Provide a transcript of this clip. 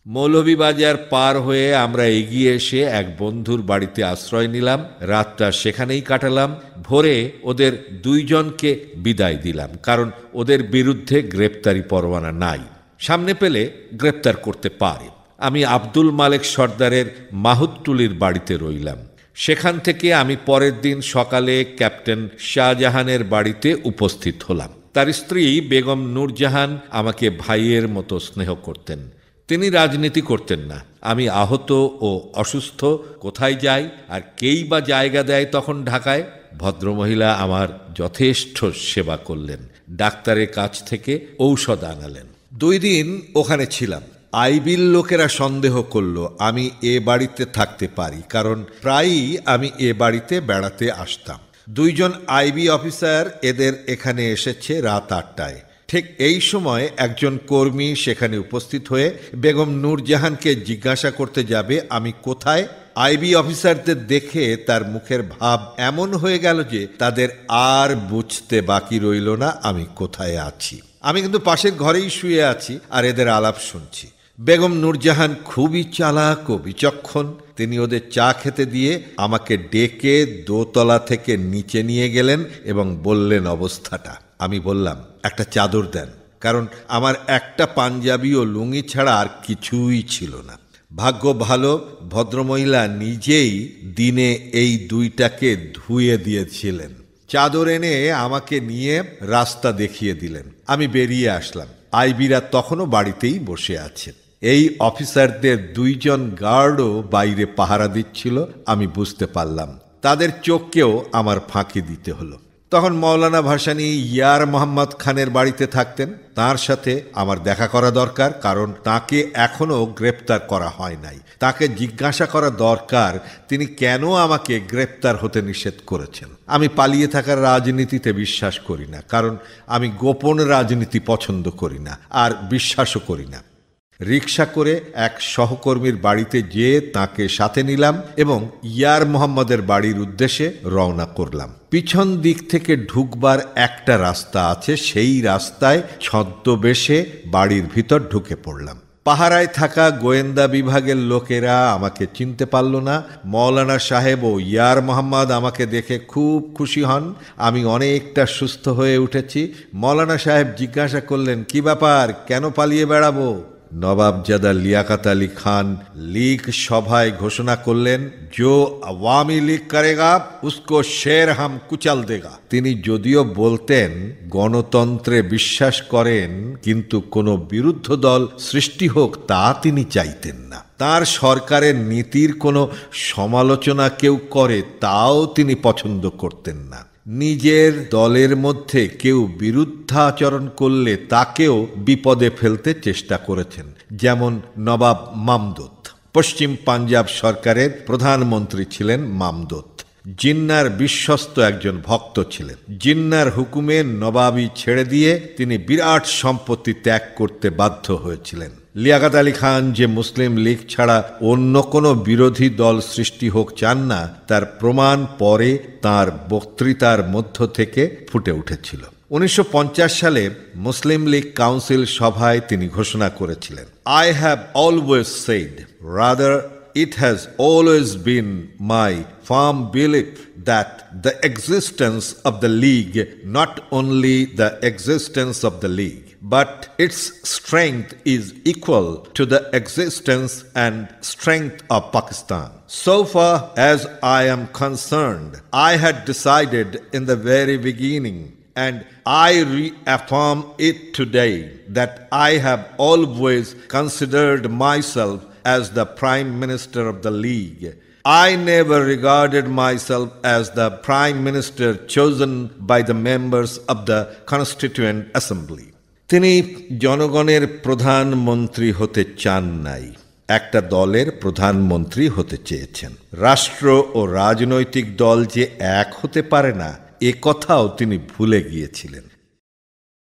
মৌলভীবাজার পার হয়ে আমরা এগিয়ে এসে এক বন্ধুর বাড়িতে আশ্রয় নিলাম। রাতটা সেখানেই কাটালাম। ভোরে ওদের দুইজনকে বিদায় দিলাম, কারণ ওদের বিরুদ্ধে গ্রেপ্তারি পরোয়ানা নাই। সামনে পেলে গ্রেপ্তার করতে পারে। আমি আব্দুল মালেক সর্দারের মাহুতটুলির বাড়িতে রইলাম। সেখান থেকে আমি পরের দিন সকালে ক্যাপ্টেন শাহজাহানের বাড়িতে উপস্থিত হলাম। তার স্ত্রী বেগম নূরজাহান আমাকে ভাইয়ের মতো স্নেহ করতেন। তিনি রাজনীতি করতেন না। আমি আহত ও অসুস্থ কোথায় যাই আর কেই বা জায়গা দেয় তখন ঢাকায়? ভদ্রমহিলা আমার যথেষ্ট সেবা করলেন। ডাক্তারের কাছ থেকে ঔষধ আনালেন। 2 দিন ওখানে ছিলাম। আইবির লোকেরা সন্দেহ করল আমি এ বাড়িতে থাকতে পারি, কারণ প্রায়ই আমি এ বাড়িতে বেড়াতে আসতাম। 2 জন আইবি অফিসার এদের এখানে এসেছে রাত 8টায়। ঠিক এই সময় একজন কর্মী সেখানে উপস্থিত হয়ে বেগম নূরজাহানকে জিজ্ঞাসা করতে যাবে আমি কোথায়। আইবি অফিসারদের দেখে তার মুখের ভাব এমন হয়ে গেল যে তাদের আর বুঝতে বাকি রইল না আমি কোথায় আছি। আমি কিন্তু পাশের ঘরেই শুয়ে আছি আর এদের আলাপ শুনছি। বেগম নূরজাহান খুবই চালাক ও বিচক্ষণ। তিনি ওদের চা খেতে দিয়ে আমাকে ডেকে দোতলা থেকে নিচে নিয়ে গেলেন এবং বললেন অবস্থাটা। আমি বললাম একটা চাদর দেন, কারণ আমার একটা পাঞ্জাবি ও লুঙ্গি ছাড়া আর কিছুই ছিল না। ভাগ্য ভালো, ভদ্রমহিলা নিজেই দিনে এই 2টাকে ধুয়ে দিয়েছিলেন। চাদর এনে আমাকে নিয়ে রাস্তা দেখিয়ে দিলেন। আমি বেরিয়ে আসলাম। আইবিরা তখনও বাড়িতেই বসে আছেন। এই অফিসারদের 2 জন গার্ডও বাইরে পাহারা দিচ্ছিল। আমি বুঝতে পারলাম তাদের চোখকেও আমার ফাঁকি দিতে হলো। তখন মৌলানা ভাসানী ইয়ার মোহাম্মদ খানের বাড়িতে থাকতেন। তার সাথে আমার দেখা করা দরকার, কারণ তাকে এখনো গ্রেপ্তার করা হয় নাই। তাকে জিজ্ঞাসা করা দরকার তিনি কেন আমাকে গ্রেপ্তার হতে নিষেধ করেছেন। আমি পালিয়ে থাকার রাজনীতিতে বিশ্বাস করি না, কারণ আমি গোপন রাজনীতি পছন্দ করি না আর বিশ্বাসও করি না। রিকশা করে এক সহকর্মীর বাড়িতে যেয়ে তাকে সাথে নিলাম এবং ইয়ার মোহাম্মদের বাড়ির উদ্দেশ্যে রওনা করলাম। পিছন দিক থেকে ঢুকবার একটা রাস্তা আছে, সেই রাস্তায় ছদ্মবেশে বাড়ির ভিতর ঢুকে পড়লাম। পাহারায় থাকা গোয়েন্দা বিভাগের লোকেরা আমাকে চিনতে পারল না। মৌলানা সাহেব ও ইয়ার মোহাম্মদ আমাকে দেখে খুব খুশি হন। আমি অনেকটা সুস্থ হয়ে উঠেছি। মৌলানা সাহেব জিজ্ঞাসা করলেন, কি ব্যাপার, কেন পালিয়ে বেড়াবো? নবাবজাদা লিয়াকত আলী খান লীগ সভায় ঘোষণা করলেন, জো আওয়ামী লীগ করেগা উসকো শের হাম কুচাল দেগা। তিনি যদিও বলতেন গণতন্ত্রে বিশ্বাস করেন, কিন্তু কোনো বিরুদ্ধ দল সৃষ্টি হোক তা তিনি চাইতেন না। তার সরকারের নীতির কোনো সমালোচনা কেউ করে তাও তিনি পছন্দ করতেন না। নিজের দলের মধ্যে কেউ বিরুদ্ধাচরণ করলে তাকেও বিপদে ফেলতে চেষ্টা করেছেন, যেমন নবাব মামদুদ। পশ্চিম পাঞ্জাব সরকারের প্রধানমন্ত্রী ছিলেন মামদুদ। জিন্নার বিশ্বস্ত একজন ভক্ত ছিলেন। জিন্নার হুকুমে নবাবি ছেড়ে দিয়ে তিনি বিরাট সম্পত্তি ত্যাগ করতে বাধ্য হয়েছিলেন। লিয়াকত আলী খান যে মুসলিম লীগ ছাড়া অন্য কোনো বিরোধী দল সৃষ্টি হোক চান না, তার প্রমাণ পরে তার বক্তৃতার মধ্য থেকে ফুটে উঠেছিল। 1950 সালে মুসলিম লীগ কাউন্সিল সভায় তিনি ঘোষণা করেছিলেন, I have always said, rather it has always been my firm belief that the existence of the League, not only the existence of the League, but its strength is equal to the existence and strength of Pakistan. So far as I am concerned, I had decided in the very beginning, and I reaffirm it today, that I have always considered myself as the Prime Minister of the League. I never regarded myself as the Prime Minister chosen by the members of the Constituent Assembly. তিনি জনগণের প্রধানমন্ত্রী হতে চান নাই, একটা দলের প্রধানমন্ত্রী হতে চেয়েছেন। রাষ্ট্র ও রাজনৈতিক দল যে এক হতে পারে না, এ কথাও তিনি ভুলে গিয়েছিলেন।